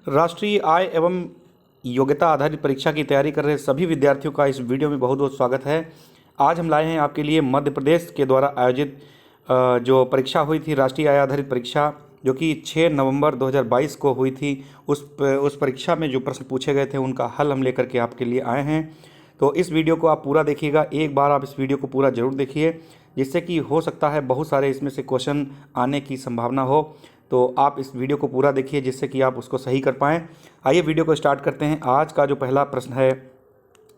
राष्ट्रीय आय एवं योग्यता आधारित परीक्षा की तैयारी कर रहे सभी विद्यार्थियों का इस वीडियो में बहुत बहुत स्वागत है। आज हम लाए हैं आपके लिए मध्य प्रदेश के द्वारा आयोजित जो परीक्षा हुई थी, राष्ट्रीय आय आधारित परीक्षा, जो कि 6 नवंबर 2022 को हुई थी। उस परीक्षा में जो प्रश्न पूछे गए थे उनका हल हम लेकर के आपके लिए आए हैं। तो इस वीडियो को आप पूरा देखिएगा, एक बार आप इस वीडियो को पूरा ज़रूर देखिए, जिससे कि हो सकता है बहुत सारे इसमें से क्वेश्चन आने की संभावना हो। तो आप इस वीडियो को पूरा देखिए जिससे कि आप उसको सही कर पाएँ। आइए वीडियो को स्टार्ट करते हैं। आज का जो पहला प्रश्न है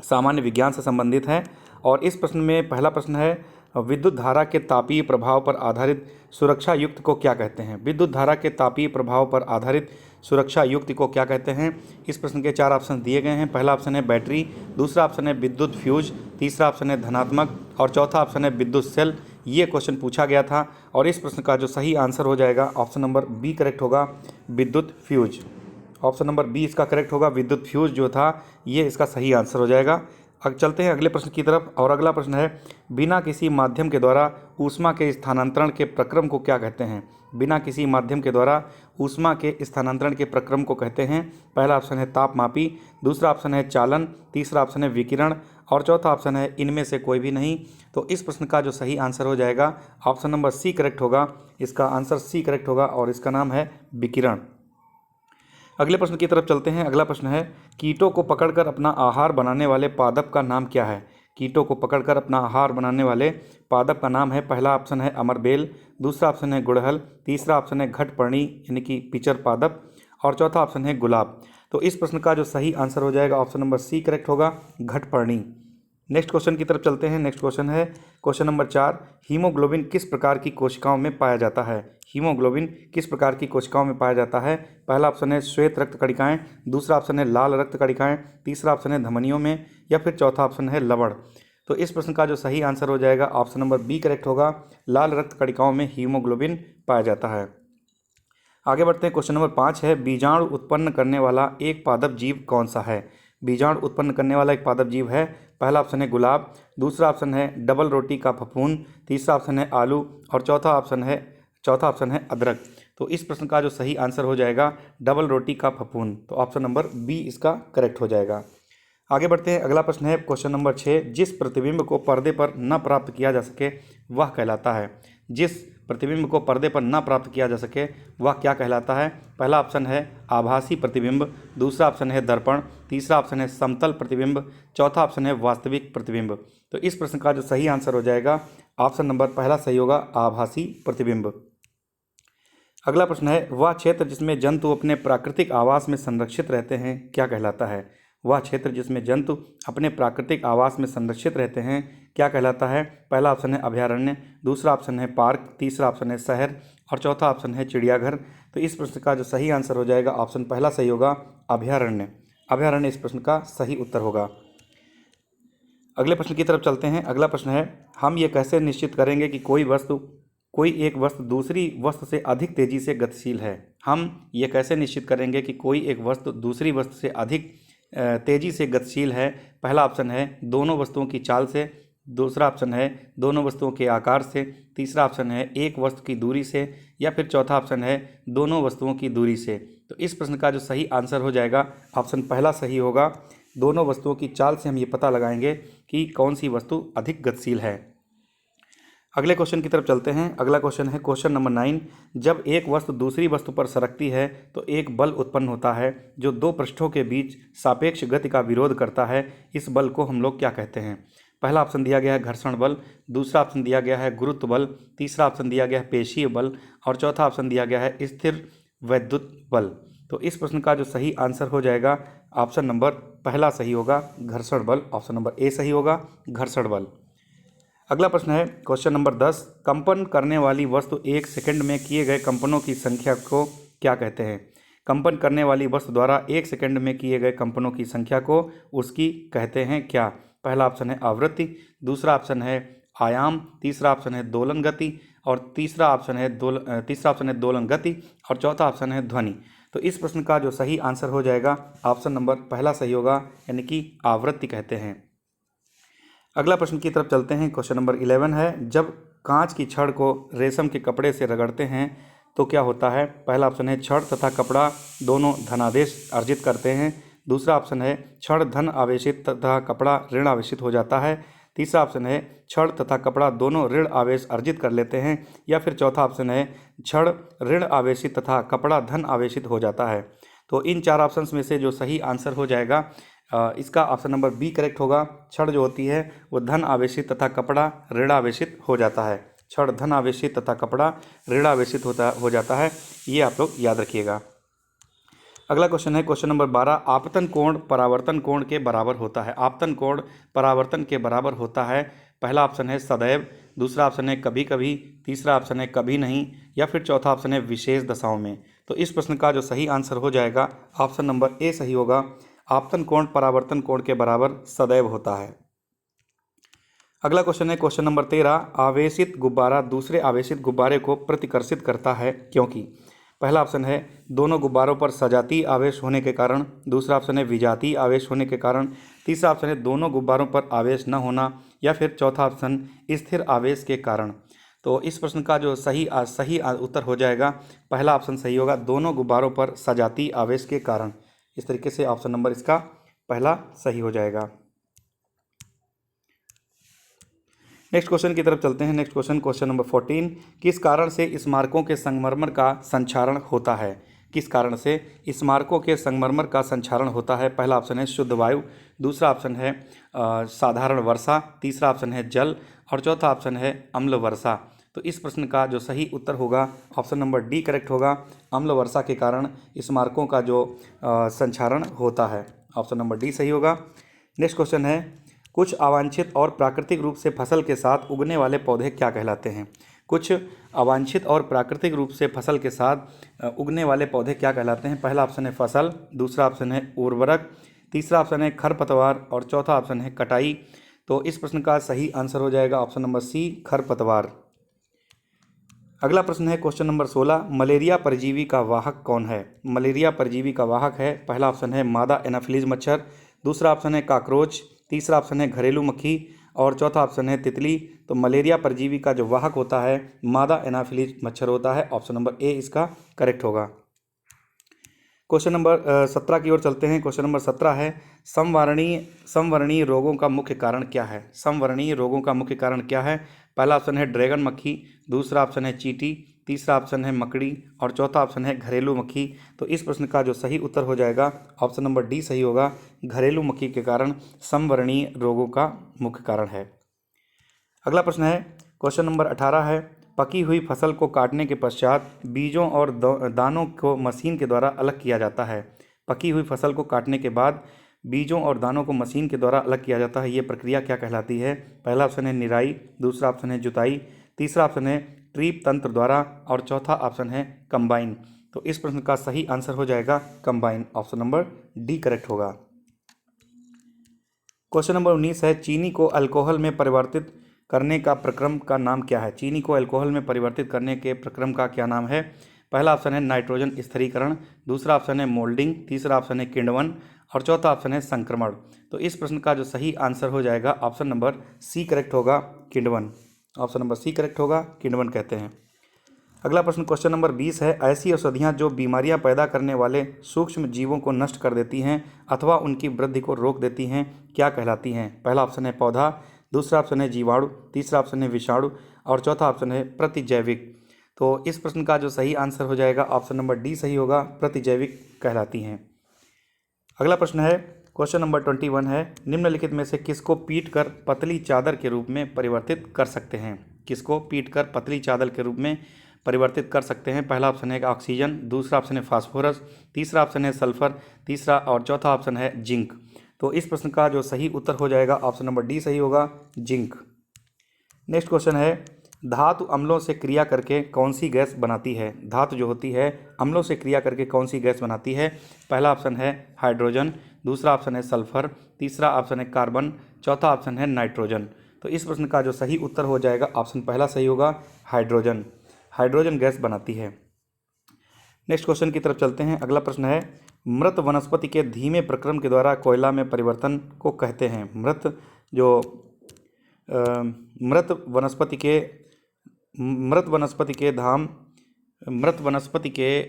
सामान्य विज्ञान से संबंधित है, और इस प्रश्न में पहला प्रश्न है, विद्युत धारा के तापीय प्रभाव पर आधारित सुरक्षा युक्त को क्या कहते हैं। विद्युत धारा के तापीय प्रभाव पर आधारित सुरक्षा युक्त को क्या कहते हैं। इस प्रश्न के 4 ऑप्शन दिए गए हैं। पहला ऑप्शन है बैटरी, दूसरा ऑप्शन है विद्युत फ्यूज, तीसरा ऑप्शन है धनात्मक और चौथा ऑप्शन है विद्युत सेल। ये क्वेश्चन पूछा गया था और इस प्रश्न का जो सही आंसर हो जाएगा ऑप्शन नंबर बी करेक्ट होगा, विद्युत फ्यूज। ऑप्शन नंबर बी इसका करेक्ट होगा, विद्युत फ्यूज जो था ये इसका सही आंसर हो जाएगा। अब चलते हैं अगले प्रश्न की तरफ, और अगला प्रश्न है, बिना किसी माध्यम के द्वारा ऊष्मा के स्थानांतरण के प्रक्रम को क्या कहते हैं। बिना किसी माध्यम के द्वारा ऊष्मा के स्थानांतरण के प्रक्रम को कहते हैं। पहला ऑप्शन है तापमापी, दूसरा ऑप्शन है चालन, तीसरा ऑप्शन है विकिरण और चौथा ऑप्शन है इनमें से कोई भी नहीं। तो इस प्रश्न का जो सही आंसर हो जाएगा ऑप्शन नंबर सी करेक्ट होगा। इसका आंसर सी करेक्ट होगा और इसका नाम है विकिरण। अगले प्रश्न की तरफ चलते हैं। अगला प्रश्न है, कीटों को पकड़कर अपना आहार बनाने वाले पादप का नाम क्या है। कीटों को पकड़कर अपना आहार बनाने वाले पादप का नाम है, पहला ऑप्शन है अमरबेल, दूसरा ऑप्शन है गुड़हल, तीसरा ऑप्शन है घटपर्णी यानी कि पिचर पादप और चौथा ऑप्शन है गुलाब। तो इस प्रश्न का जो सही आंसर हो जाएगा ऑप्शन नंबर सी करेक्ट होगा, घटपर्णी। नेक्स्ट क्वेश्चन की तरफ चलते हैं। नेक्स्ट क्वेश्चन है क्वेश्चन नंबर 4, हीमोग्लोबिन किस प्रकार की कोशिकाओं में पाया जाता है। हीमोग्लोबिन किस प्रकार की कोशिकाओं में पाया जाता है। पहला ऑप्शन है श्वेत रक्त कणिकाएं, दूसरा ऑप्शन है लाल रक्त कणिकाएं, तीसरा ऑप्शन है धमनियों में या फिर चौथा ऑप्शन है लवण। तो इस प्रश्न का जो सही आंसर हो जाएगा ऑप्शन नंबर बी करेक्ट होगा, लाल रक्त कणिकाओं में हीमोग्लोबिन पाया जाता है। आगे बढ़ते हैं। क्वेश्चन नंबर 5 है, बीजाणु उत्पन्न करने वाला एक पादप जीव कौन सा है। बीजाणु उत्पन्न करने वाला एक पादप जीव है, पहला ऑप्शन है गुलाब, दूसरा ऑप्शन है डबल रोटी का फफूंद, तीसरा ऑप्शन है आलू और चौथा ऑप्शन है अदरक। तो इस प्रश्न का जो सही आंसर हो जाएगा डबल रोटी का फफूंद। तो ऑप्शन नंबर बी इसका करेक्ट हो जाएगा। आगे बढ़ते हैं। अगला प्रश्न है क्वेश्चन नंबर 6, जिस प्रतिबिंब को पर्दे पर न प्राप्त किया जा सके वह कहलाता है। जिस प्रतिबिंब को पर्दे पर न प्राप्त किया जा सके वह क्या कहलाता है। पहला ऑप्शन है आभासी प्रतिबिंब, दूसरा ऑप्शन है दर्पण, तीसरा ऑप्शन है समतल प्रतिबिंब, चौथा ऑप्शन है वास्तविक प्रतिबिंब। तो इस प्रश्न का जो सही आंसर हो जाएगा ऑप्शन नंबर पहला सही होगा, आभासी प्रतिबिंब। अगला प्रश्न है, वह क्षेत्र जिसमें जंतु अपने प्राकृतिक आवास में संरक्षित रहते हैं क्या कहलाता है। वह क्षेत्र जिसमें जंतु अपने प्राकृतिक आवास में संरक्षित रहते हैं क्या कहलाता है। पहला ऑप्शन है अभयारण्य, दूसरा ऑप्शन है पार्क, तीसरा ऑप्शन है शहर और चौथा ऑप्शन है चिड़ियाघर। तो इस प्रश्न का जो सही आंसर हो जाएगा ऑप्शन पहला सही होगा, अभयारण्य। अभयारण्य इस प्रश्न का सही उत्तर होगा। अगले प्रश्न की तरफ चलते हैं। अगला प्रश्न है, हम ये कैसे निश्चित करेंगे कि कोई एक वस्तु दूसरी वस्तु से अधिक तेजी से गतिशील है। हम ये कैसे निश्चित करेंगे कि कोई एक वस्तु दूसरी वस्तु से अधिक तेजी से गतिशील है। पहला ऑप्शन है दोनों वस्तुओं की चाल से, दूसरा ऑप्शन है दोनों वस्तुओं के आकार से, तीसरा ऑप्शन है एक वस्तु की दूरी से या फिर चौथा ऑप्शन है दोनों वस्तुओं की दूरी से। तो इस प्रश्न का जो सही आंसर हो जाएगा ऑप्शन पहला सही होगा, दोनों वस्तुओं की चाल से हम ये पता लगाएंगे कि कौन सी वस्तु अधिक गतिशील है। अगले क्वेश्चन की तरफ चलते हैं। अगला क्वेश्चन है क्वेश्चन नंबर 9, जब एक वस्तु दूसरी वस्तु पर सरकती है तो एक बल उत्पन्न होता है जो दो पृष्ठों के बीच सापेक्ष गति का विरोध करता है। इस बल को हम लोग क्या कहते हैं। पहला ऑप्शन दिया गया है घर्षण बल, दूसरा ऑप्शन दिया गया है गुरुत्व बल, तीसरा ऑप्शन दिया गया है पेशीय बल और चौथा ऑप्शन दिया गया है स्थिर वैद्युत बल। तो इस प्रश्न का जो सही आंसर हो जाएगा ऑप्शन नंबर पहला सही होगा, घर्षण बल। ऑप्शन नंबर ए सही होगा, घर्षण बल। अगला प्रश्न है क्वेश्चन नंबर 10, कंपन करने वाली वस्तु एक सेकंड में किए गए कंपनों की संख्या को क्या कहते हैं। कंपन करने वाली वस्तु द्वारा एक सेकंड में किए गए कंपनों की संख्या को उसकी कहते हैं क्या। पहला ऑप्शन है आवृत्ति, दूसरा ऑप्शन है आयाम, तीसरा ऑप्शन है दोलन गति और तीसरा ऑप्शन है दोलन गति और चौथा ऑप्शन है ध्वनि। तो इस प्रश्न का जो सही आंसर हो जाएगा ऑप्शन नंबर पहला सही होगा, यानी कि आवृत्ति कहते हैं। अगला प्रश्न की तरफ चलते हैं। क्वेश्चन नंबर 11 है, जब कांच की छड़ को रेशम के कपड़े से रगड़ते हैं तो क्या होता है? पहला ऑप्शन है छड़ तथा कपड़ा दोनों धनादेश अर्जित करते हैं। दूसरा ऑप्शन है छड़ धन आवेशित तथा कपड़ा ऋण आवेशित हो जाता है। तीसरा ऑप्शन है छड़ तथा कपड़ा दोनों ऋण आवेश अर्जित कर लेते हैं। या फिर चौथा ऑप्शन है छड़ ऋण आवेशित तथा कपड़ा धन आवेशित हो जाता है। तो इन चार ऑप्शंस में से जो सही आंसर हो जाएगा इसका ऑप्शन नंबर बी करेक्ट होगा। छड़ जो होती है वो धन आवेशित तथा कपड़ा ऋण आवेशित हो जाता है। छड़ धन आवेशित तथा कपड़ा ऋण आवेशित हो जाता है, ये आप लोग याद रखिएगा। अगला क्वेश्चन है क्वेश्चन नंबर 12, आपतन कोण परावर्तन कोण के बराबर होता है। आपतन कोण परावर्तन के बराबर होता है। पहला ऑप्शन है सदैव, दूसरा ऑप्शन है कभी कभी, तीसरा ऑप्शन है कभी नहीं, या फिर चौथा ऑप्शन है विशेष दशाओं में। तो इस प्रश्न का जो सही आंसर हो जाएगा ऑप्शन नंबर ए सही होगा। आपतन कोण परावर्तन कोण के बराबर सदैव होता है। अगला क्वेश्चन है क्वेश्चन नंबर 13, आवेशित गुब्बारा दूसरे आवेशित गुब्बारे को प्रतिकर्षित करता है क्योंकि? पहला ऑप्शन है दोनों गुब्बारों पर सजातीय आवेश होने के कारण, दूसरा ऑप्शन है विजातीय आवेश होने के कारण, तीसरा ऑप्शन है दोनों गुब्बारों पर आवेश न होना, या फिर चौथा ऑप्शन स्थिर आवेश के कारण। तो इस प्रश्न का जो सही उत्तर हो जाएगा पहला ऑप्शन सही होगा, दोनों गुब्बारों पर सजातीय आवेश के कारण। इस तरीके से ऑप्शन नंबर इसका पहला सही हो जाएगा। नेक्स्ट क्वेश्चन की तरफ चलते हैं। नेक्स्ट क्वेश्चन क्वेश्चन नंबर 14, किस कारण से स्मारकों के संगमरमर का संक्षारण होता है? किस कारण से स्मारकों के संगमरमर का संक्षारण होता है? पहला ऑप्शन है शुद्ध वायु, दूसरा ऑप्शन है साधारण वर्षा, तीसरा ऑप्शन है जल, और चौथा ऑप्शन है अम्ल वर्षा। तो इस प्रश्न का जो सही उत्तर होगा ऑप्शन नंबर डी करेक्ट होगा। अम्ल वर्षा के कारण स्मारकों का जो संक्षारण होता है, ऑप्शन नंबर डी सही होगा। नेक्स्ट क्वेश्चन है, कुछ अवांछित और प्राकृतिक रूप से फसल के साथ उगने वाले पौधे क्या कहलाते हैं? कुछ अवांछित और प्राकृतिक रूप से फसल के साथ उगने वाले पौधे क्या कहलाते हैं? पहला ऑप्शन है फसल, दूसरा ऑप्शन है उर्वरक, तीसरा ऑप्शन है खरपतवार, और चौथा ऑप्शन है कटाई। तो इस प्रश्न का सही आंसर हो जाएगा ऑप्शन नंबर सी खरपतवार। अगला प्रश्न है क्वेश्चन नंबर 16, मलेरिया परजीवी का वाहक कौन है? मलेरिया परजीवी का वाहक है, पहला ऑप्शन है मादा एनाफिलीज मच्छर, दूसरा ऑप्शन है काकरोच, तीसरा ऑप्शन है घरेलू मक्खी, और चौथा ऑप्शन है तितली। तो मलेरिया परजीवी का जो वाहक होता है मादा एनाफिलीज मच्छर होता है, ऑप्शन नंबर ए इसका करेक्ट होगा। क्वेश्चन नंबर 17 की ओर चलते हैं। क्वेश्चन नंबर 17 है, समवर्णीय रोगों का मुख्य कारण क्या है? समवर्णीय रोगों का मुख्य कारण क्या है? पहला ऑप्शन है ड्रैगन मक्खी, दूसरा ऑप्शन है चींटी, तीसरा ऑप्शन है मकड़ी, और चौथा ऑप्शन है घरेलू मक्खी। तो इस प्रश्न का जो सही उत्तर हो जाएगा ऑप्शन नंबर डी सही होगा। घरेलू मक्खी के कारण समवर्णीय रोगों का मुख्य कारण है। अगला प्रश्न है क्वेश्चन नंबर 18 है, पकी हुई फसल को काटने के पश्चात बीजों और दानों को मशीन के द्वारा अलग किया जाता है। पकी हुई फसल को काटने के बाद बीजों और दानों को मशीन के द्वारा अलग किया जाता है, ये प्रक्रिया क्या कहलाती है? पहला ऑप्शन है निराई, दूसरा ऑप्शन है जुताई, तीसरा ऑप्शन है ट्रीप तंत्र द्वारा, और चौथा ऑप्शन है कंबाइन। तो इस प्रश्न का सही आंसर हो जाएगा combine, option number D correct होगा। क्वेश्चन नंबर 19 है, चीनी को अल्कोहल में परिवर्तित करने का प्रक्रम का नाम क्या है? चीनी को अल्कोहल में परिवर्तित करने के प्रक्रम का क्या नाम है? पहला ऑप्शन है नाइट्रोजन स्थिरीकरण, दूसरा ऑप्शन है मोल्डिंग, तीसरा ऑप्शन है किण्वन, और चौथा ऑप्शन है संक्रमण। तो इस प्रश्न का जो सही आंसर हो जाएगा ऑप्शन नंबर सी करेक्ट होगा, किण्वन। ऑप्शन नंबर सी करेक्ट होगा, किण्वन कहते हैं। अगला प्रश्न क्वेश्चन नंबर 20 है, ऐसी औषधियाँ जो बीमारियां पैदा करने वाले सूक्ष्म जीवों को नष्ट कर देती हैं अथवा उनकी वृद्धि को रोक देती हैं क्या कहलाती हैं? पहला ऑप्शन है पौधा, दूसरा ऑप्शन है जीवाणु, तीसरा ऑप्शन है विषाणु, और चौथा ऑप्शन है प्रतिजैविक। तो इस प्रश्न का जो सही आंसर हो जाएगा ऑप्शन नंबर डी सही होगा, प्रतिजैविक कहलाती हैं। अगला प्रश्न है क्वेश्चन नंबर 21 है, निम्नलिखित में से किसको पीट कर पतली चादर के रूप में परिवर्तित कर सकते हैं? किसको पीट कर पतली चादर के रूप में परिवर्तित कर सकते हैं? पहला ऑप्शन है ऑक्सीजन, दूसरा ऑप्शन है फास्फोरस, तीसरा ऑप्शन है सल्फर, तीसरा और चौथा ऑप्शन है जिंक। तो इस प्रश्न का जो सही उत्तर हो जाएगा ऑप्शन नंबर डी सही होगा, जिंक। नेक्स्ट क्वेश्चन है, धातु अम्लों से क्रिया करके कौन सी गैस बनाती है? धातु जो होती है अम्लों से क्रिया करके कौन सी गैस बनाती है? पहला ऑप्शन है हाइड्रोजन, दूसरा ऑप्शन है सल्फर, तीसरा ऑप्शन है कार्बन, चौथा ऑप्शन है नाइट्रोजन। तो इस प्रश्न का जो सही उत्तर हो जाएगा ऑप्शन पहला सही होगा, हाइड्रोजन। हाइड्रोजन गैस बनाती है। नेक्स्ट क्वेश्चन की तरफ चलते हैं। अगला प्रश्न है, मृत वनस्पति के धीमे प्रक्रम के द्वारा कोयला में परिवर्तन को कहते हैं? मृत वनस्पति के मृत वनस्पति के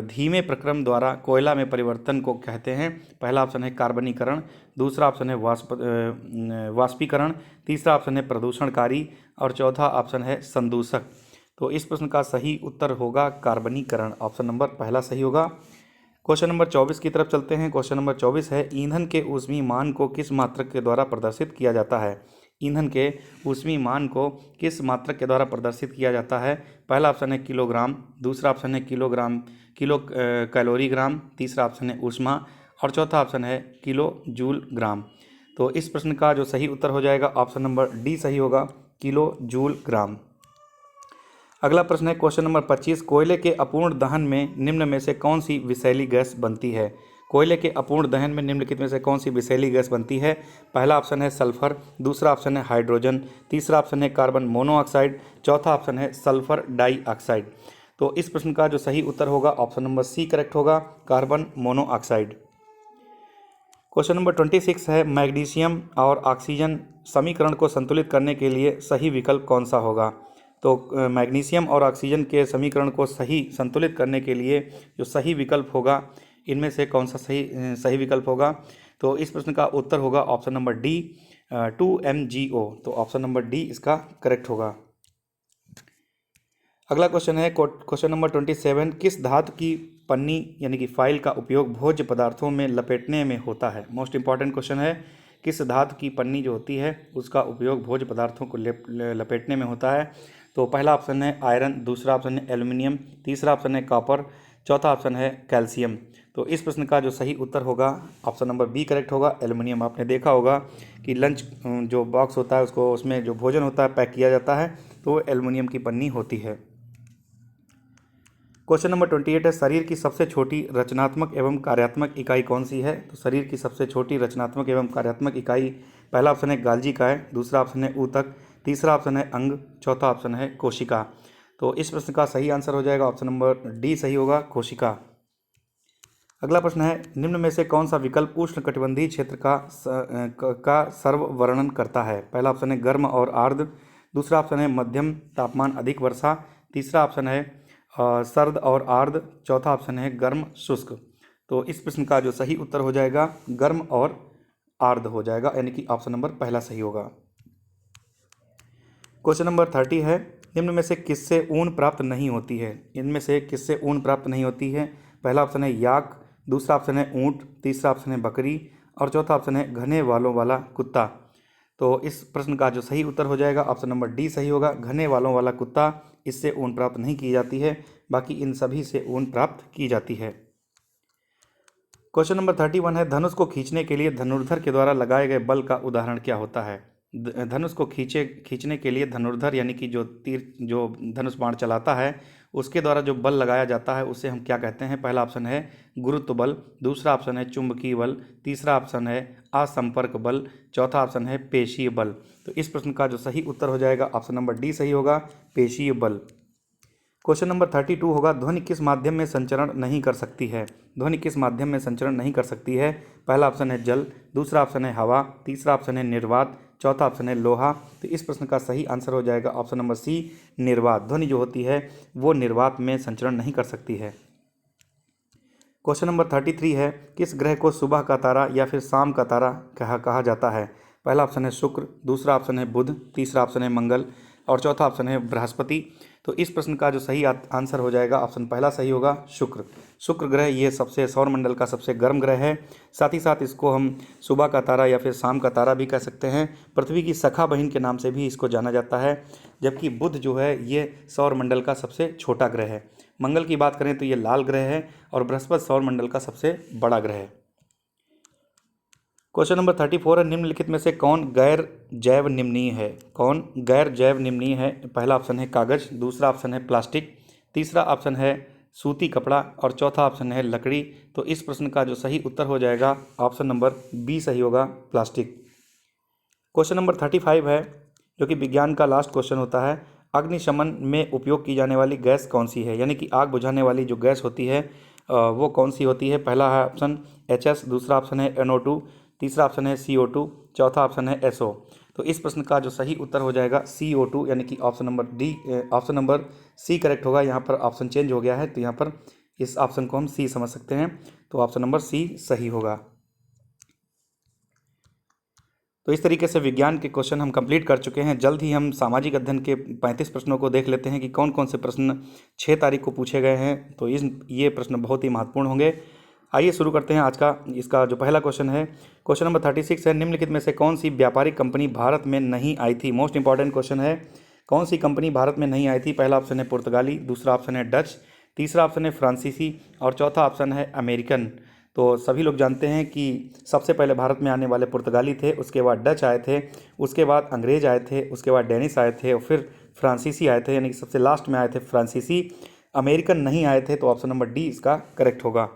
धीमे प्रक्रम द्वारा कोयला में परिवर्तन को कहते हैं? पहला ऑप्शन है कार्बनीकरण, दूसरा ऑप्शन है वाष्पीकरण, तीसरा ऑप्शन है प्रदूषणकारी और चौथा ऑप्शन है संदूषक। तो इस प्रश्न का सही उत्तर होगा कार्बनीकरण, ऑप्शन नंबर पहला सही होगा। क्वेश्चन नंबर 24 की तरफ चलते हैं। क्वेश्चन नंबर 24 है ईंधन के ऊष्मीय मान को किस मात्रक के द्वारा प्रदर्शित किया जाता है? ईंधन के ऊष्मीय मान को किस मात्रक के द्वारा प्रदर्शित किया जाता है? पहला ऑप्शन है किलोग्राम, दूसरा ऑप्शन है किलो कैलोरी ग्राम, तीसरा ऑप्शन है ऊष्मा और चौथा ऑप्शन है किलो जूल ग्राम। तो इस प्रश्न का जो सही उत्तर हो जाएगा ऑप्शन नंबर डी सही होगा, किलो जूल ग्राम। अगला प्रश्न है क्वेश्चन नंबर 25, कोयले के अपूर्ण दहन में निम्न में से कौन सी विषैली गैस बनती है? कोयले के अपूर्ण दहन में निम्नलिखित में से कौन सी विषैली गैस बनती है? पहला ऑप्शन है सल्फर, दूसरा ऑप्शन है हाइड्रोजन, तीसरा ऑप्शन है कार्बन मोनोऑक्साइड, चौथा ऑप्शन है सल्फर डाइऑक्साइड। तो इस प्रश्न का जो सही उत्तर होगा ऑप्शन नंबर सी करेक्ट होगा, कार्बन मोनोऑक्साइड। क्वेश्चन नंबर 26 है मैग्नीशियम और ऑक्सीजन समीकरण को संतुलित करने के लिए सही विकल्प कौन सा होगा? तो मैग्नीशियम और ऑक्सीजन के समीकरण को सही संतुलित करने के लिए जो सही विकल्प होगा, इनमें से कौन सा सही विकल्प होगा? तो इस प्रश्न का उत्तर होगा ऑप्शन नंबर डी 2MgO। तो ऑप्शन नंबर डी इसका करेक्ट होगा। अगला क्वेश्चन है क्वेश्चन नंबर 27, किस धातु की पन्नी यानी कि फाइल का उपयोग भोज्य पदार्थों में लपेटने में होता है? मोस्ट इंपॉर्टेंट क्वेश्चन है, किस धातु की पन्नी जो होती है उसका उपयोग भोज्य पदार्थों को लपेटने में होता है? तो पहला ऑप्शन है आयरन, दूसरा ऑप्शन है एल्युमिनियम, तीसरा ऑप्शन है कॉपर, चौथा ऑप्शन है कैल्शियम। तो इस प्रश्न का जो सही उत्तर होगा ऑप्शन नंबर बी करेक्ट होगा, एल्युमिनियम। आपने देखा होगा कि लंच जो बॉक्स होता है उसको उसमें जो भोजन होता है पैक किया जाता है तो एल्युमिनियम की पन्नी होती है। क्वेश्चन नंबर 28 है शरीर की सबसे छोटी रचनात्मक एवं कार्यात्मक इकाई कौन सी है? तो शरीर की सबसे छोटी रचनात्मक एवं कार्यात्मक इकाई, पहला ऑप्शन है गाल्जी काय, दूसरा ऑप्शन है ऊतक, तीसरा ऑप्शन है अंग, चौथा ऑप्शन है कोशिका। तो इस प्रश्न का सही आंसर हो जाएगा ऑप्शन नंबर डी सही होगा, कोशिका। अगला प्रश्न है निम्न में से कौन सा विकल्प उष्णकटिबंधीय क्षेत्र का सर्व वर्णन करता है? पहला ऑप्शन है गर्म और आर्द्र, दूसरा ऑप्शन है मध्यम तापमान अधिक वर्षा, तीसरा ऑप्शन है सर्द और आर्द्र, चौथा ऑप्शन है गर्म शुष्क। तो इस प्रश्न का जो सही उत्तर हो जाएगा गर्म और आर्द्र हो जाएगा, यानी कि ऑप्शन नंबर पहला सही होगा। क्वेश्चन नंबर 30 है निम्न में से किससे ऊन प्राप्त नहीं होती है? इनमें से किससे ऊन प्राप्त नहीं होती है? पहला ऑप्शन है याक, दूसरा ऑप्शन है ऊंट, तीसरा ऑप्शन है बकरी और चौथा ऑप्शन है घने वालों वाला कुत्ता। तो इस प्रश्न का जो सही उत्तर हो जाएगा ऑप्शन नंबर डी सही होगा, घने वालों वाला कुत्ता, इससे ऊन प्राप्त नहीं की जाती है, बाकी इन सभी से ऊन प्राप्त की जाती है। क्वेश्चन नंबर 31 है धनुष को खींचने के लिए धनुर्धर के द्वारा लगाए गए बल का उदाहरण क्या होता है? धनुष को खींचने के लिए धनुर्धर यानी कि जो धनुष बाण चलाता है उसके द्वारा जो बल लगाया जाता है उसे हम क्या कहते हैं? पहला ऑप्शन है गुरुत्व बल, दूसरा ऑप्शन है चुंबकीय बल, तीसरा ऑप्शन है असंपर्क बल, चौथा ऑप्शन है पेशीय बल। तो इस प्रश्न का जो सही उत्तर हो जाएगा ऑप्शन नंबर डी सही होगा, पेशीय बल। क्वेश्चन नंबर 32 होगा ध्वनि किस माध्यम में संचरण नहीं कर सकती है? ध्वनि किस माध्यम में संचरण नहीं कर सकती है? पहला ऑप्शन है जल, दूसरा ऑप्शन है हवा, तीसरा ऑप्शन है निर्वात, चौथा ऑप्शन है लोहा। तो इस प्रश्न का सही आंसर हो जाएगा ऑप्शन नंबर सी, निर्वात। ध्वनि जो होती है वो निर्वात में संचरण नहीं कर सकती है। क्वेश्चन नंबर 33 है किस ग्रह को सुबह का तारा या फिर शाम का तारा कहा जाता है? पहला ऑप्शन है शुक्र, दूसरा ऑप्शन है बुध, तीसरा ऑप्शन है मंगल और चौथा ऑप्शन है बृहस्पति। तो इस प्रश्न का जो सही आंसर हो जाएगा ऑप्शन पहला सही होगा, शुक्र। शुक्र ग्रह ये सौरमंडल का सबसे गर्म ग्रह है, साथ ही साथ इसको हम सुबह का तारा या फिर शाम का तारा भी कह सकते हैं। पृथ्वी की सखा बहन के नाम से भी इसको जाना जाता है, जबकि बुध जो है ये सौरमंडल का सबसे छोटा ग्रह है। मंगल की बात करें तो ये लाल ग्रह है और बृहस्पति सौरमंडल का सबसे बड़ा ग्रह है। क्वेश्चन नंबर 34 है निम्नलिखित में से कौन गैर जैव निम्नीय है? कौन गैर जैव निम्नीय है? पहला ऑप्शन है कागज, दूसरा ऑप्शन है प्लास्टिक, तीसरा ऑप्शन है सूती कपड़ा और चौथा ऑप्शन है लकड़ी। तो इस प्रश्न का जो सही उत्तर हो जाएगा ऑप्शन नंबर बी सही होगा, प्लास्टिक। क्वेश्चन नंबर 35 है जो कि विज्ञान का लास्ट क्वेश्चन होता है, अग्निशमन में उपयोग की जाने वाली गैस कौन सी है? यानी कि आग बुझाने वाली जो गैस होती है वो कौन सी होती है? पहला है ऑप्शन HS, दूसरा ऑप्शन है NO2, तीसरा ऑप्शन है CO2, चौथा ऑप्शन है SO। तो इस प्रश्न का जो सही उत्तर हो जाएगा CO2, यानी कि ऑप्शन नंबर सी करेक्ट होगा। यहाँ पर ऑप्शन चेंज हो गया है, तो यहाँ पर इस ऑप्शन को हम सी समझ सकते हैं, तो ऑप्शन नंबर सी सही होगा। तो इस तरीके से विज्ञान के क्वेश्चन हम कंप्लीट कर चुके हैं। जल्द ही हम सामाजिक अध्ययन के 35 प्रश्नों को देख लेते हैं कि कौन कौन से प्रश्न 6 तारीख को पूछे गए हैं। तो ये प्रश्न बहुत ही महत्वपूर्ण होंगे। आइए शुरू करते हैं आज का। इसका जो पहला क्वेश्चन है, क्वेश्चन नंबर 36 है, निम्नलिखित में से कौन सी व्यापारिक कंपनी भारत में नहीं आई थी। मोस्ट इंपॉर्टेंट क्वेश्चन है, कौन सी कंपनी भारत में नहीं आई थी। पहला ऑप्शन है पुर्तगाली, दूसरा ऑप्शन है डच, तीसरा ऑप्शन है फ्रांसीसी और चौथा ऑप्शन है अमेरिकन। तो सभी लोग जानते हैं कि सबसे पहले भारत में आने वाले पुर्तगाली थे, उसके बाद डच आए थे, उसके बाद अंग्रेज आए थे, उसके बाद डेनिश आए थे और फिर फ्रांसीसी आए थे, यानी कि सबसे लास्ट में आए थे फ्रांसीसी। अमेरिकन नहीं आए थे, तो ऑप्शन नंबर डी इसका करेक्ट होगा।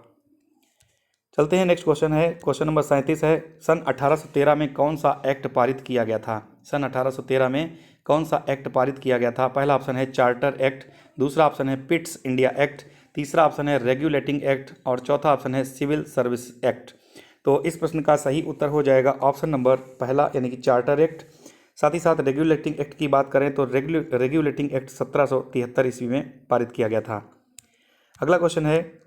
चलते हैं, नेक्स्ट क्वेश्चन है, क्वेश्चन नंबर 37 है, सन 1813 में कौन सा एक्ट पारित किया गया था। सन 1813 में कौन सा एक्ट पारित किया गया था। पहला ऑप्शन है चार्टर एक्ट, दूसरा ऑप्शन है पिट्स इंडिया एक्ट, तीसरा ऑप्शन है रेगुलेटिंग एक्ट और चौथा ऑप्शन है सिविल सर्विस एक्ट। तो इस प्रश्न का सही उत्तर हो जाएगा ऑप्शन नंबर पहला, यानी कि चार्टर एक्ट। साथ ही साथ रेगुलेटिंग एक्ट की बात करें तो रेगुलेटिंग एक्ट 1773 ईस्वी में पारित किया गया था। अगला क्वेश्चन है,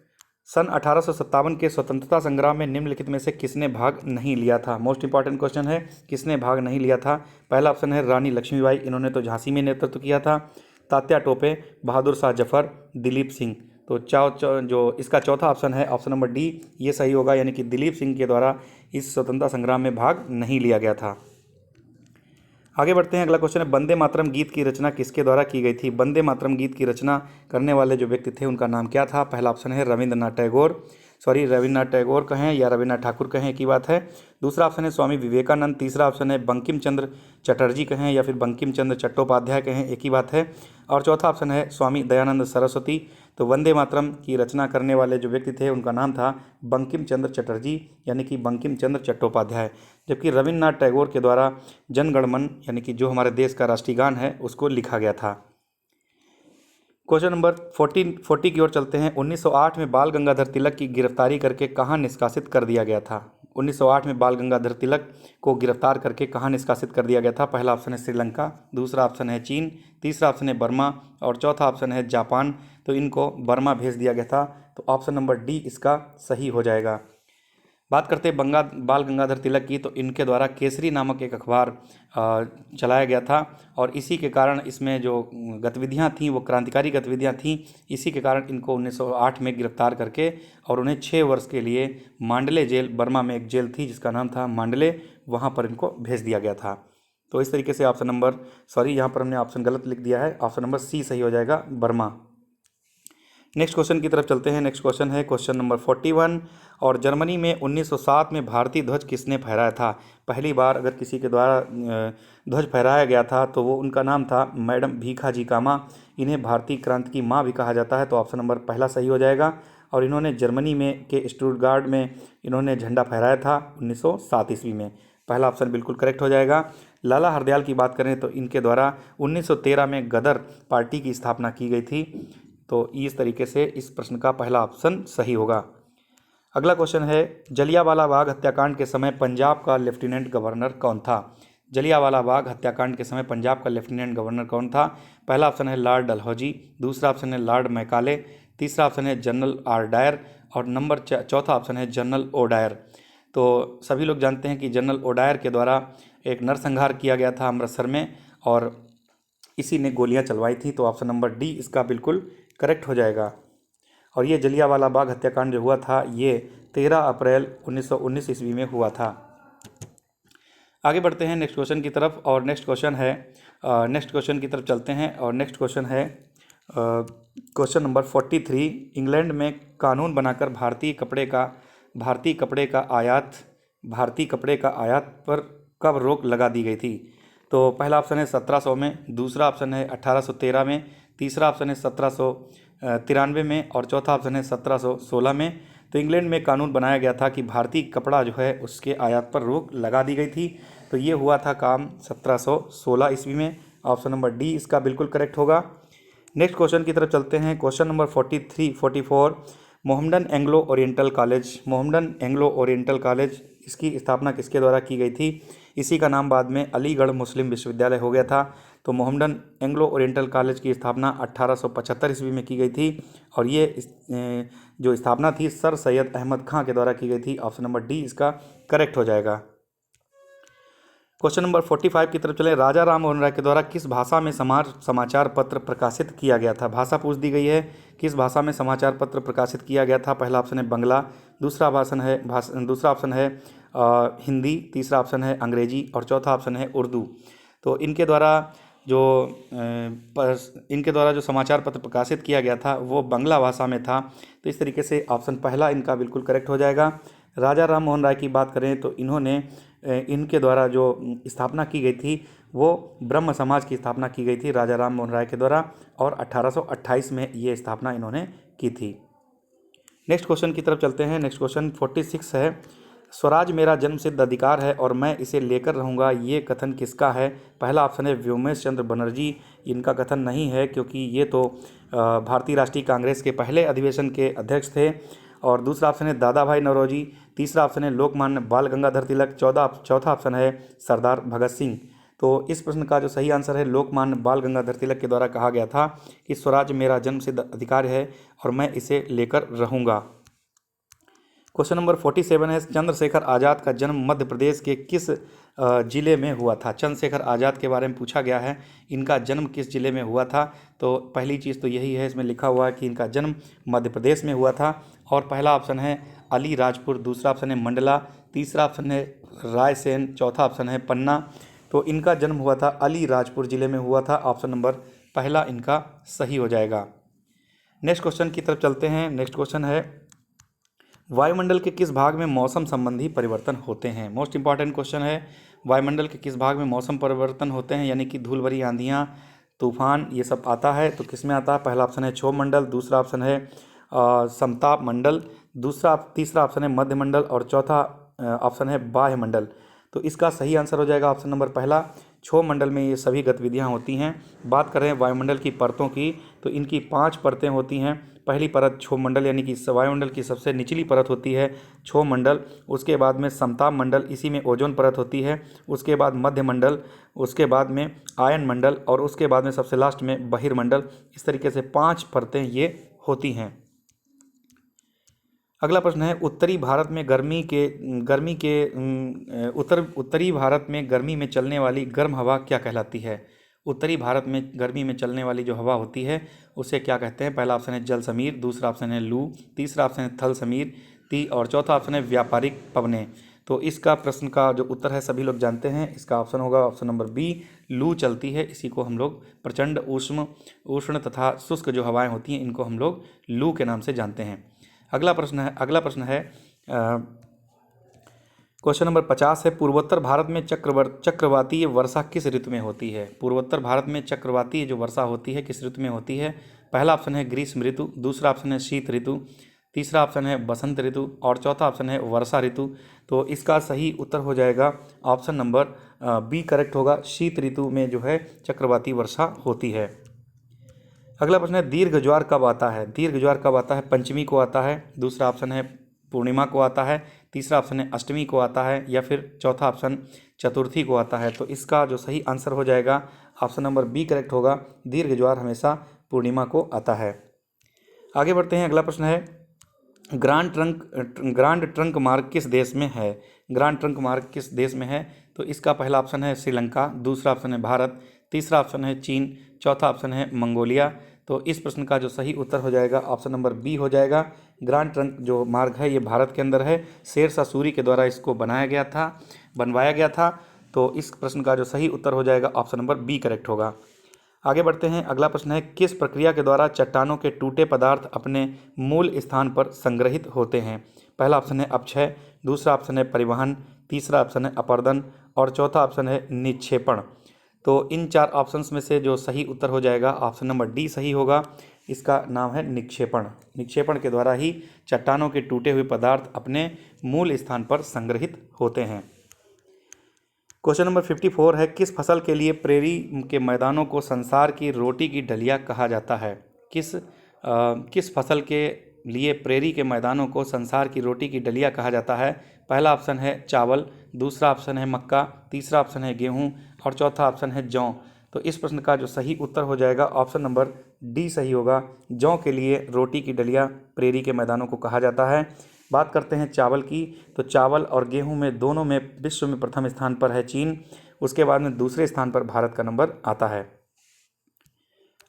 सन 1857 के स्वतंत्रता संग्राम में निम्नलिखित में से किसने भाग नहीं लिया था। मोस्ट इंपॉर्टेंट क्वेश्चन है, किसने भाग नहीं लिया था। पहला ऑप्शन है रानी लक्ष्मीबाई, इन्होंने तो झांसी में नेतृत्व किया था। तात्या टोपे, बहादुर शाह जफर, दिलीप सिंह। तो जो इसका चौथा ऑप्शन है, ऑप्शन नंबर डी, ये सही होगा, यानी कि दिलीप सिंह के द्वारा इस स्वतंत्रता संग्राम में भाग नहीं लिया गया था। आगे बढ़ते हैं, अगला क्वेश्चन है, वंदे मातरम गीत की रचना किसके द्वारा की गई थी। वंदे मातरम गीत की रचना करने वाले जो व्यक्ति थे उनका नाम क्या था। पहला ऑप्शन है रविन्द्रनाथ टैगोर कहें या रविन्द्रनाथ ठाकुर कहें, एक ही बात है। दूसरा ऑप्शन है स्वामी विवेकानंद, तीसरा ऑप्शन है बंकिम चंद्र चटर्जी कहें या फिर बंकिम चंद्र चट्टोपाध्याय कहें, एक ही बात है। और चौथा ऑप्शन है स्वामी दयानंद सरस्वती। तो वंदे मातरम की रचना करने वाले जो व्यक्ति थे उनका नाम था बंकिम चंद्र चटर्जी, यानी कि बंकिम चंद्र चट्टोपाध्याय। जबकि रविन्द्रनाथ टैगोर के द्वारा जनगणमन, यानी कि जो हमारे देश का राष्ट्रीय गान है, उसको लिखा गया था। क्वेश्चन नंबर 40 की ओर चलते हैं। 1908 में बाल गंगाधर तिलक की गिरफ्तारी करके कहाँ निष्कासित कर दिया गया था। 1908 में बाल गंगाधर तिलक को गिरफ्तार करके कहाँ निष्कासित कर दिया गया था। पहला ऑप्शन है श्रीलंका, दूसरा ऑप्शन है चीन, तीसरा ऑप्शन है बर्मा और चौथा ऑप्शन है जापान। तो इनको बर्मा भेज दिया गया था, तो ऑप्शन नंबर डी इसका सही हो जाएगा। बात करते हैं बाल गंगाधर तिलक की, तो इनके द्वारा केसरी नामक एक अखबार चलाया गया था और इसी के कारण इसमें जो गतिविधियां थीं वो क्रांतिकारी गतिविधियां थीं। इसी के कारण इनको 1908 में गिरफ्तार करके और उन्हें 6 वर्ष के लिए मांडले जेल, बर्मा में एक जेल थी जिसका नाम था मांडले, वहाँ पर इनको भेज दिया गया था। तो इस तरीके से यहाँ पर हमने ऑप्शन गलत लिख दिया है, ऑप्शन नंबर सी सही हो जाएगा, बर्मा। नेक्स्ट क्वेश्चन की तरफ चलते हैं। नेक्स्ट क्वेश्चन है क्वेश्चन नंबर 41, और जर्मनी में 1907 में भारतीय ध्वज किसने फहराया था। पहली बार अगर किसी के द्वारा ध्वज फहराया गया था तो वो उनका नाम था मैडम भीखाजी कामा। इन्हें भारतीय क्रांति की माँ भी कहा जाता है, तो ऑप्शन नंबर पहला सही हो जाएगा। और इन्होंने जर्मनी में के स्टुटगार्ट में इन्होंने झंडा फहराया था 1907 ईस्वी में। पहला ऑप्शन बिल्कुल करेक्ट हो जाएगा। लाला हरदयाल की बात करें तो इनके द्वारा 1913 में गदर पार्टी की स्थापना की गई थी। तो इस तरीके से इस प्रश्न का पहला ऑप्शन सही होगा। अगला क्वेश्चन है, जलियांवाला बाग हत्याकांड के समय पंजाब का लेफ्टिनेंट गवर्नर कौन था। जलियांवाला बाग हत्याकांड के समय पंजाब का लेफ्टिनेंट गवर्नर कौन था। पहला ऑप्शन है लॉर्ड डलहौजी, दूसरा ऑप्शन है लॉर्ड मैकाले, तीसरा ऑप्शन है जनरल आर डायर और चौथा ऑप्शन है जनरल ओडायर। तो सभी लोग जानते हैं कि जनरल ओडायर के द्वारा एक नरसंहार किया गया था अमृतसर में और इसी ने गोलियां चलवाई थी, तो ऑप्शन नंबर डी इसका बिल्कुल करेक्ट हो जाएगा। और ये जलियांवाला बाग हत्याकांड जो हुआ था ये 13 अप्रैल 1919 ईस्वी में हुआ था। आगे बढ़ते हैं नेक्स्ट क्वेश्चन की तरफ, और नेक्स्ट क्वेश्चन की तरफ चलते हैं। और नेक्स्ट क्वेश्चन है क्वेश्चन नंबर 43, इंग्लैंड में कानून बनाकर भारतीय कपड़े का आयात पर कब रोक लगा दी गई थी। तो पहला ऑप्शन है 1700 में, दूसरा ऑप्शन है 1813 में, तीसरा ऑप्शन है 1793 में और चौथा ऑप्शन है 1716 में। तो इंग्लैंड में कानून बनाया गया था कि भारतीय कपड़ा जो है उसके आयात पर रोक लगा दी गई थी। तो ये हुआ था काम 1716 ईस्वी में। ऑप्शन नंबर डी इसका बिल्कुल करेक्ट होगा। नेक्स्ट क्वेश्चन की तरफ चलते हैं। Question number 44, Mohammedan Anglo oriental college इसकी स्थापना किसके द्वारा की गई थी? इसी का नाम बाद में अलीगढ़ मुस्लिम विश्वविद्यालय हो गया था। तो मोहम्मडन एंग्लो ओरिएंटल कॉलेज की स्थापना 1875 ईस्वी में की गई थी और ये जो स्थापना थी सर सैयद अहमद खां के द्वारा की गई थी। ऑप्शन नंबर डी इसका करेक्ट हो जाएगा। क्वेश्चन नंबर 45 की तरफ चले। राजा राम मोहन राय के द्वारा किस भाषा में समाचार पत्र प्रकाशित किया गया था? भाषा पूछ दी गई है। किस भाषा में समाचार पत्र प्रकाशित किया गया था? पहला ऑप्शन है बंगला, दूसरा ऑप्शन है हिंदी, तीसरा ऑप्शन है अंग्रेजी और चौथा ऑप्शन है उर्दू। तो इनके द्वारा जो समाचार पत्र प्रकाशित किया गया था वो बंगला भाषा में था। तो इस तरीके से ऑप्शन पहला इनका बिल्कुल करेक्ट हो जाएगा। राजा राम मोहन राय की बात करें तो इनके द्वारा जो स्थापना की गई थी वो ब्रह्म समाज की स्थापना की गई थी राजा राम मोहन राय के द्वारा और 1828 में ये स्थापना इन्होंने की थी। नेक्स्ट क्वेश्चन की तरफ चलते हैं। नेक्स्ट क्वेश्चन 46 है। स्वराज मेरा जन्मसिद्ध अधिकार है और मैं इसे लेकर रहूँगा, ये कथन किसका है? पहला ऑप्शन है व्योमेश चंद्र बनर्जी। इनका कथन नहीं है क्योंकि ये तो भारतीय राष्ट्रीय कांग्रेस के पहले अधिवेशन के अध्यक्ष थे। और दूसरा ऑप्शन है दादा भाई नौरोजी, तीसरा ऑप्शन है लोकमान्य बाल गंगाधर तिलक, चौथा ऑप्शन है सरदार भगत सिंह। तो इस प्रश्न का जो सही आंसर है लोकमान्य बाल गंगाधर तिलक के द्वारा कहा गया था कि स्वराज मेरा जन्मसिद्ध अधिकार है और मैं इसे लेकर रहूँगा। क्वेश्चन नंबर 47 है। चंद्रशेखर आज़ाद का जन्म मध्य प्रदेश के किस जिले में हुआ था? चंद्रशेखर आज़ाद के बारे में पूछा गया है, इनका जन्म किस जिले में हुआ था? तो पहली चीज़ तो यही है, इसमें लिखा हुआ है कि इनका जन्म मध्य प्रदेश में हुआ था और पहला ऑप्शन है अलीराजपुर, दूसरा ऑप्शन है मंडला, तीसरा ऑप्शन है रायसेन, चौथा ऑप्शन है पन्ना। तो इनका जन्म हुआ था अलीराजपुर जिले में हुआ था। ऑप्शन नंबर पहला इनका सही हो जाएगा। नेक्स्ट क्वेश्चन की तरफ चलते हैं। नेक्स्ट क्वेश्चन है वायुमंडल के किस भाग में मौसम संबंधी परिवर्तन होते हैं? मोस्ट इंपॉर्टेंट क्वेश्चन है। वायुमंडल के किस भाग में मौसम परिवर्तन होते हैं, यानी कि धूल भरी आंधियाँ, तूफान, ये सब आता है? तो किस में आता है? पहला ऑप्शन है क्षोभ मंडल, दूसरा ऑप्शन है समताप मंडल, तीसरा ऑप्शन है मध्य मंडल और चौथा ऑप्शन है बाह्य मंडल। तो इसका सही आंसर हो जाएगा ऑप्शन नंबर पहला, क्षोभ मंडल में ये सभी गतिविधियां होती हैं। बात करें वायुमंडल की परतों की तो इनकी 5 परतें होती हैं। पहली परत क्षोभ मंडल यानी कि वायुमंडल की सबसे निचली परत होती है क्षोभ मंडल, उसके बाद में समताप मंडल, इसी में ओजोन परत होती है, उसके बाद मध्य मंडल, उसके बाद में आयन मंडल और उसके बाद में सबसे लास्ट में बहिर्मंडल। इस तरीके से 5 परतें ये होती हैं। अगला प्रश्न है उत्तरी भारत में उत्तरी भारत में गर्मी में चलने वाली गर्म हवा क्या कहलाती है? उत्तरी भारत में गर्मी में चलने वाली जो हवा होती है उसे क्या कहते हैं? पहला ऑप्शन है जल समीर, दूसरा ऑप्शन है लू, तीसरा ऑप्शन है थल समीर और चौथा ऑप्शन है व्यापारिक पवने। तो इसका प्रश्न का जो उत्तर है सभी लोग जानते हैं, इसका ऑप्शन होगा ऑप्शन नंबर बी, लू चलती है। इसी को हम लोग प्रचंड उष्ण तथा शुष्क जो हवाएं होती हैं इनको हम लोग लू के नाम से जानते हैं। अगला प्रश्न है क्वेश्चन नंबर 50 है। पूर्वोत्तर भारत में चक्रवातीय वर्षा किस ऋतु में होती है? पूर्वोत्तर भारत में चक्रवातीय जो वर्षा होती है किस ऋतु में होती है? पहला ऑप्शन है ग्रीष्म ऋतु, दूसरा ऑप्शन है शीत ऋतु, तीसरा ऑप्शन है बसंत ऋतु और चौथा ऑप्शन है वर्षा ऋतु। तो इसका सही उत्तर हो जाएगा ऑप्शन नंबर बी करेक्ट होगा। शीत ऋतु में जो है चक्रवाती वर्षा होती है। अगला प्रश्न है दीर्घ ज्वार कब आता है? दीर्घ ज्वार कब आता है? पंचमी को आता है, दूसरा ऑप्शन है पूर्णिमा को आता है, तीसरा ऑप्शन है अष्टमी को आता है या फिर चौथा ऑप्शन चतुर्थी को आता है। तो इसका जो सही आंसर हो जाएगा ऑप्शन नंबर बी करेक्ट होगा। दीर्घ ज्वार हमेशा पूर्णिमा को आता है। आगे बढ़ते हैं। अगला प्रश्न है ग्रांड ट्रंक मार्ग किस देश में है? ग्रांड ट्रंक मार्ग किस देश में है? तो इसका पहला ऑप्शन है श्रीलंका, दूसरा ऑप्शन है भारत, तीसरा ऑप्शन है चीन, चौथा ऑप्शन है मंगोलिया। तो इस प्रश्न का जो सही उत्तर हो जाएगा ऑप्शन नंबर बी हो जाएगा। ग्रांड ट्रंक जो मार्ग है ये भारत के अंदर है। शेरशाह सूरी के द्वारा इसको बनवाया गया था। तो इस प्रश्न का जो सही उत्तर हो जाएगा ऑप्शन नंबर बी करेक्ट होगा। आगे बढ़ते हैं। अगला प्रश्न है किस प्रक्रिया के द्वारा चट्टानों के टूटे पदार्थ अपने मूल स्थान पर संग्रहित होते हैं? पहला ऑप्शन है अपक्षय, दूसरा ऑप्शन है परिवहन, तीसरा ऑप्शन है अपरदन और चौथा ऑप्शन है निक्षेपण। तो इन 4 ऑप्शंस में से जो सही उत्तर हो जाएगा ऑप्शन नंबर डी सही होगा। इसका नाम है निक्षेपण। निक्षेपण के द्वारा ही चट्टानों के टूटे हुए पदार्थ अपने मूल स्थान पर संग्रहित होते हैं। क्वेश्चन नंबर 54 है किस फसल के लिए प्रेरी के मैदानों को संसार की रोटी की ढलिया कहा जाता है? किस फसल के लिए प्रेरी के मैदानों को संसार की रोटी की डलिया कहा जाता है? पहला ऑप्शन है चावल, दूसरा ऑप्शन है मक्का, तीसरा ऑप्शन है गेहूं और चौथा ऑप्शन है जौ। तो इस प्रश्न का जो सही उत्तर हो जाएगा ऑप्शन नंबर डी सही होगा। जौ के लिए रोटी की डलिया प्रेरी के मैदानों को कहा जाता है। बात करते हैं चावल की, तो चावल और गेहूं में दोनों में विश्व में प्रथम स्थान पर है चीन, उसके बाद में दूसरे स्थान पर भारत का नंबर आता है।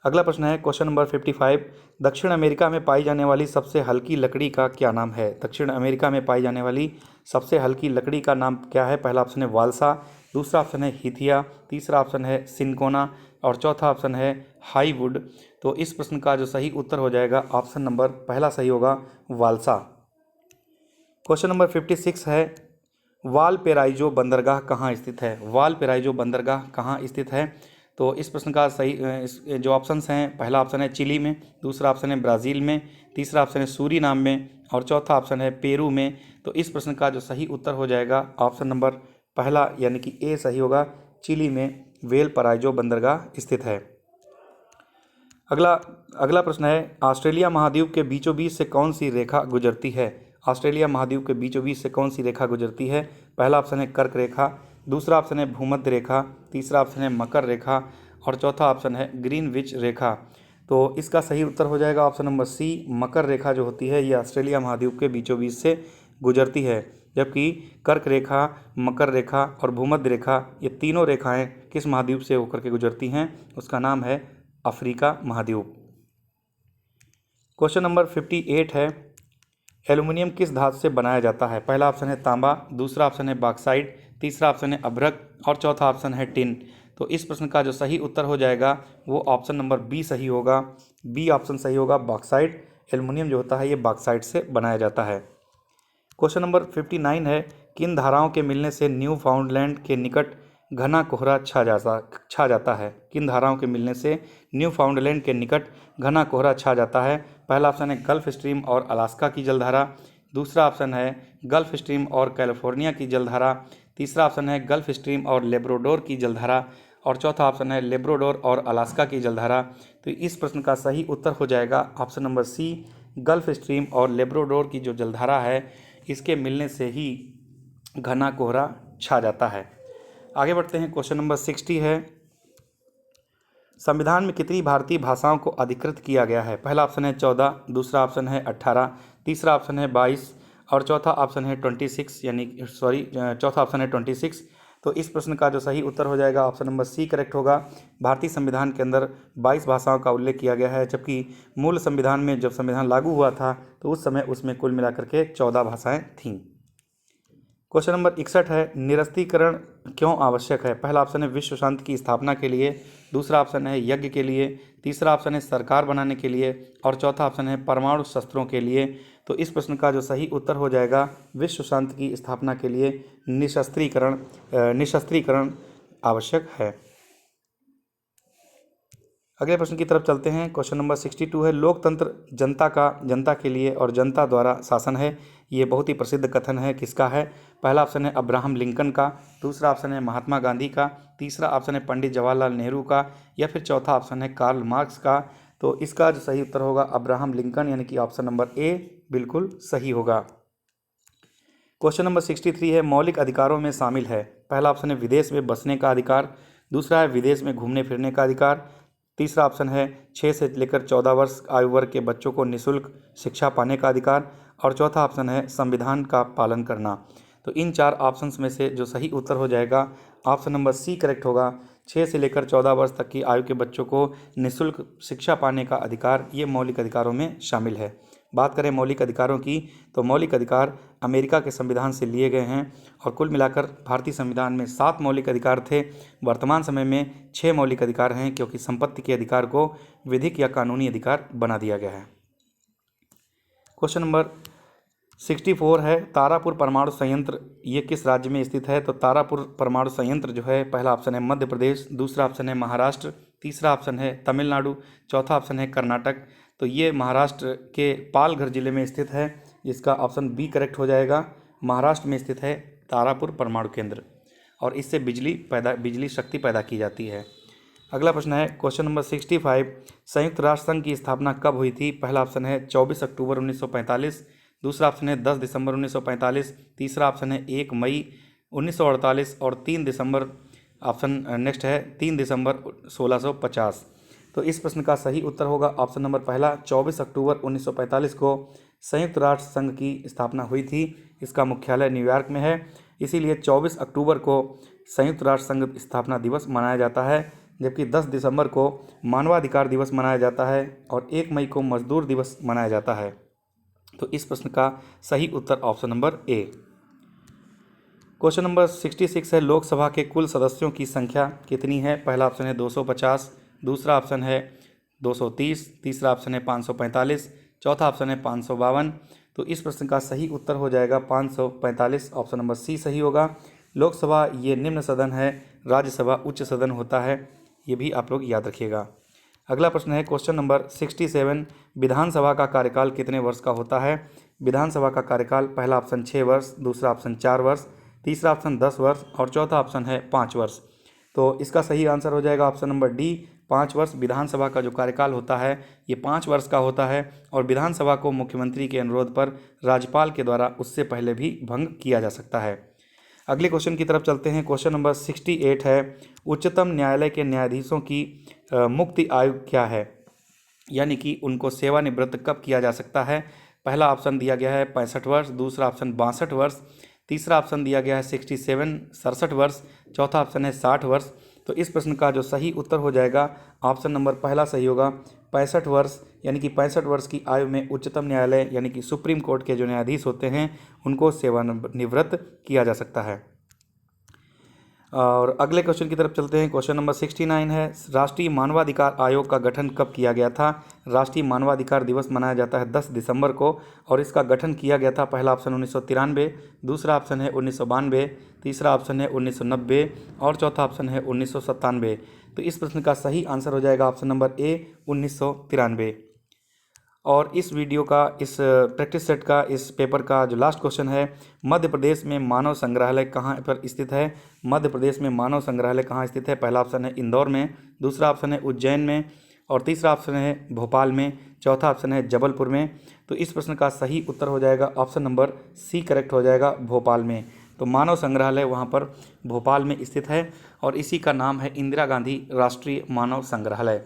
अगला प्रश्न है क्वेश्चन नंबर 55। दक्षिण अमेरिका में पाई जाने वाली सबसे हल्की लकड़ी का क्या नाम है? दक्षिण अमेरिका में पाई जाने वाली सबसे हल्की लकड़ी का नाम क्या है? पहला ऑप्शन है वाल्सा, दूसरा ऑप्शन है हिथिया, तीसरा ऑप्शन है सिनकोना और चौथा ऑप्शन है हाईवुड। तो इस प्रश्न का जो सही उत्तर हो जाएगा ऑप्शन नंबर पहला सही होगा, वाल्सा। क्वेश्चन नंबर 56 है, वालपेराइजो बंदरगाह कहाँ स्थित है? वालपेराइजो बंदरगाह कहाँ स्थित है? तो इस प्रश्न का सही जो ऑप्शंस हैं, पहला ऑप्शन है चिली में, दूसरा ऑप्शन है ब्राज़ील में, तीसरा ऑप्शन है सूरीनाम में और चौथा ऑप्शन है पेरू में। तो इस प्रश्न का जो सही उत्तर हो जाएगा ऑप्शन नंबर पहला यानी कि ए सही होगा, चिली में वेलपराइजो बंदरगाह स्थित है। अगला प्रश्न है, ऑस्ट्रेलिया महाद्वीप के बीचों बीच से कौन सी रेखा गुजरती है? ऑस्ट्रेलिया महाद्वीप के बीचों बीच से कौन सी रेखा गुजरती है? पहला ऑप्शन है कर्क रेखा, दूसरा ऑप्शन है भूमध्य रेखा, तीसरा ऑप्शन है मकर रेखा और चौथा ऑप्शन है ग्रीनविच रेखा। तो इसका सही उत्तर हो जाएगा ऑप्शन नंबर सी, मकर रेखा जो होती है ये ऑस्ट्रेलिया महाद्वीप के बीचों बीच से गुजरती है, जबकि कर्क रेखा, मकर रेखा और भूमध्य रेखा ये तीनों रेखाएं किस महाद्वीप से होकर के गुजरती हैं? उसका नाम है अफ्रीका महाद्वीप। क्वेश्चन नंबर 58 है, एल्युमिनियम किस धातु से बनाया जाता है? पहला ऑप्शन है तांबा, दूसरा ऑप्शन है बॉक्साइट, तीसरा ऑप्शन है अभ्रक और चौथा ऑप्शन है टिन। तो इस प्रश्न का जो सही उत्तर हो जाएगा वो ऑप्शन नंबर बी सही होगा, बी ऑप्शन सही होगा, बॉक्साइट। एल्युमिनियम जो होता है ये बॉक्साइट से बनाया जाता है। क्वेश्चन नंबर 59 है, किन धाराओं के मिलने से न्यू फाउंडलैंड के निकट घना कोहरा छा जाता है? किन धाराओं के मिलने से न्यू फाउंडलैंड के निकट घना कोहरा छा जाता है? पहला ऑप्शन है गल्फ स्ट्रीम और अलास्का की जलधारा, दूसरा ऑप्शन है गल्फ स्ट्रीम और कैलिफोर्निया की जलधारा, तीसरा ऑप्शन है गल्फ स्ट्रीम और लेब्राडोर की जलधारा और चौथा ऑप्शन है लेब्राडोर और अलास्का की जलधारा। तो इस प्रश्न का सही उत्तर हो जाएगा option number C, Gulf Stream और लेब्राडोर की जो जलधारा है इसके मिलने से ही घना कोहरा छा जाता है। आगे बढ़ते हैं, क्वेश्चन नंबर 60 है, संविधान में कितनी भारतीय भाषाओं को अधिकृत किया गया है? पहला ऑप्शन है 14, दूसरा ऑप्शन है 18, तीसरा ऑप्शन है 22 और चौथा ऑप्शन है 26 चौथा ऑप्शन है 26। तो इस प्रश्न का जो सही उत्तर हो जाएगा ऑप्शन नंबर सी करेक्ट होगा। भारतीय संविधान के अंदर 22 भाषाओं का उल्लेख किया गया है, जबकि मूल संविधान में जब संविधान लागू हुआ था तो उस समय उसमें कुल मिलाकर के 14 भाषाएं थीं। क्वेश्चन नंबर 61 है, निरस्त्रीकरण क्यों आवश्यक है? पहला ऑप्शन है विश्व शांति की स्थापना के लिए, दूसरा ऑप्शन है यज्ञ के लिए, तीसरा ऑप्शन है सरकार बनाने के लिए और चौथा ऑप्शन है परमाणु शस्त्रों के लिए। तो इस प्रश्न का जो सही उत्तर हो जाएगा विश्व शांति की स्थापना के लिए निशस्त्रीकरण आवश्यक है। अगले प्रश्न की तरफ चलते हैं। क्वेश्चन नंबर 62 है, लोकतंत्र जनता के लिए और जनता द्वारा शासन है। ये बहुत ही प्रसिद्ध कथन है, किसका है? पहला ऑप्शन है अब्राहम लिंकन का, दूसरा ऑप्शन है महात्मा गांधी का, तीसरा ऑप्शन है पंडित जवाहरलाल नेहरू का या फिर चौथा ऑप्शन है कार्ल मार्क्स का। तो इसका जो सही उत्तर होगा अब्राहम लिंकन यानी कि ऑप्शन नंबर ए बिल्कुल सही होगा। क्वेश्चन नंबर 63 है, मौलिक अधिकारों में शामिल है। पहला ऑप्शन है विदेश में बसने का अधिकार, दूसरा है विदेश में घूमने फिरने का अधिकार, तीसरा ऑप्शन है 6 से लेकर 14 वर्ष आयु वर्ग के बच्चों को निःशुल्क शिक्षा पाने का अधिकार और चौथा ऑप्शन है संविधान का पालन करना। तो इन चार ऑप्शंस में से जो सही उत्तर हो जाएगा ऑप्शन नंबर सी करेक्ट होगा। 6 से लेकर 14 वर्ष तक की आयु के बच्चों को निःशुल्क शिक्षा पाने का अधिकार ये मौलिक अधिकारों में शामिल है। बात करें मौलिक अधिकारों की तो मौलिक अधिकार अमेरिका के संविधान से लिए गए हैं और कुल मिलाकर भारतीय संविधान में 7 मौलिक अधिकार थे। वर्तमान समय में 6 मौलिक अधिकार हैं, क्योंकि संपत्ति के अधिकार को विधिक या कानूनी अधिकार बना दिया गया है। क्वेश्चन नंबर 64 है, तारापुर परमाणु संयंत्र ये किस राज्य में स्थित है? तो तारापुर परमाणु संयंत्र जो है पहला ऑप्शन है मध्य प्रदेश, दूसरा ऑप्शन है महाराष्ट्र, तीसरा ऑप्शन है तमिलनाडु, चौथा ऑप्शन है कर्नाटक। तो ये महाराष्ट्र के पालघर जिले में स्थित है, जिसका ऑप्शन बी करेक्ट हो जाएगा। महाराष्ट्र में स्थित है तारापुर परमाणु केंद्र और इससे बिजली शक्ति पैदा की जाती है। अगला प्रश्न है क्वेश्चन नंबर 65, संयुक्त राष्ट्र संघ की स्थापना कब हुई थी? पहला ऑप्शन है 24 अक्टूबर 1945, दूसरा ऑप्शन है 10 दिसंबर 1945, तीसरा ऑप्शन है 1 मई 1948 और 3 दिसंबर ऑप्शन नेक्स्ट है 3 दिसंबर 1650। तो इस प्रश्न का सही उत्तर होगा ऑप्शन नंबर पहला, 24 अक्टूबर 1945 को संयुक्त राष्ट्र संघ की स्थापना हुई थी। इसका मुख्यालय न्यूयॉर्क में है, इसीलिए 24 अक्टूबर को संयुक्त राष्ट्र संघ स्थापना दिवस मनाया जाता है, जबकि 10 दिसंबर को मानवाधिकार दिवस मनाया जाता है और 1 मई को मजदूर दिवस मनाया जाता है। तो इस प्रश्न का सही उत्तर option number A. Question number 66 है, लोकसभा के कुल सदस्यों की संख्या कितनी है? पहला ऑप्शन है 250, दूसरा ऑप्शन है 230, तीसरा ऑप्शन है 545, चौथा ऑप्शन है 552। तो इस प्रश्न का सही उत्तर हो जाएगा 545, ऑप्शन नंबर सी सही होगा। लोकसभा ये निम्न सदन है, राज्यसभा उच्च सदन होता है, ये भी आप लोग याद रखिएगा। अगला प्रश्न है क्वेश्चन नंबर 67, विधानसभा का कार्यकाल कितने वर्ष का होता है? विधानसभा का कार्यकाल पहला ऑप्शन 6 वर्ष, दूसरा ऑप्शन 4 वर्ष, तीसरा ऑप्शन 10 वर्ष और चौथा ऑप्शन है 5 वर्ष। तो इसका सही आंसर हो जाएगा ऑप्शन नंबर डी, 5 वर्ष। विधानसभा का जो कार्यकाल होता है ये 5 वर्ष का होता है और विधानसभा को मुख्यमंत्री के अनुरोध पर राज्यपाल के द्वारा उससे पहले भी भंग किया जा सकता है। अगले क्वेश्चन की तरफ चलते हैं। क्वेश्चन नंबर 68 है, उच्चतम न्यायालय के न्यायाधीशों की मुक्ति आयु क्या है, यानी कि उनको सेवानिवृत्त कब किया जा सकता है? पहला ऑप्शन दिया गया है 65 वर्ष, दूसरा ऑप्शन 62 वर्ष, तीसरा ऑप्शन दिया गया है 67 वर्ष, चौथा ऑप्शन है 60 वर्ष। तो इस प्रश्न का जो सही उत्तर हो जाएगा ऑप्शन नंबर पहला सही होगा, 65 वर्ष, यानी कि 65 वर्ष की आयु में उच्चतम न्यायालय यानी कि सुप्रीम कोर्ट के जो न्यायाधीश होते हैं उनको सेवानिवृत्त किया जा सकता है। और अगले क्वेश्चन की तरफ चलते हैं। क्वेश्चन नंबर 69 है, राष्ट्रीय मानवाधिकार आयोग का गठन कब किया गया था? राष्ट्रीय मानवाधिकार दिवस मनाया जाता है 10 दिसंबर को और इसका गठन किया गया था। पहला ऑप्शन 1993, दूसरा ऑप्शन है 1992, तीसरा ऑप्शन है 1990 और चौथा ऑप्शन है 1997। तो इस प्रश्न का सही आंसर हो जाएगा ऑप्शन नंबर ए, 1993। और इस वीडियो का, इस प्रैक्टिस सेट का, इस पेपर का जो लास्ट क्वेश्चन है, मध्य प्रदेश में मानव संग्रहालय कहाँ पर स्थित है? मध्य प्रदेश में मानव संग्रहालय कहाँ स्थित है? पहला ऑप्शन है इंदौर में, दूसरा ऑप्शन है उज्जैन में और तीसरा ऑप्शन है भोपाल में, चौथा ऑप्शन है जबलपुर में। तो इस प्रश्न का सही उत्तर हो जाएगा ऑप्शन नंबर सी करेक्ट हो जाएगा, भोपाल में। तो मानव संग्रहालय वहाँ पर भोपाल में स्थित है और इसी का नाम है इंदिरा गांधी राष्ट्रीय मानव संग्रहालय।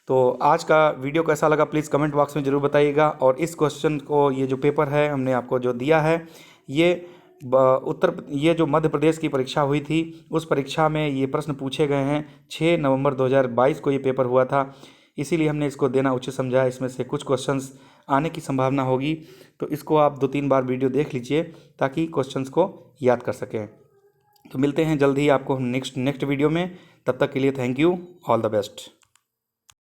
तो आज का वीडियो कैसा लगा प्लीज़ कमेंट बॉक्स में ज़रूर बताइएगा। और इस क्वेश्चन को, ये जो पेपर है हमने आपको जो दिया है, ये जो मध्य प्रदेश की परीक्षा हुई थी उस परीक्षा में ये प्रश्न पूछे गए हैं। 6 नवंबर 2022 को ये पेपर हुआ था, इसीलिए हमने इसको देना उचित समझा। इसमें से कुछ क्वेश्चंस आने की संभावना होगी, तो इसको आप 2-3 बार वीडियो देख लीजिए ताकि क्वेश्चंस को याद कर सकें। तो मिलते हैं जल्द ही आपको नेक्स्ट वीडियो में, तब तक के लिए thank you, all the best.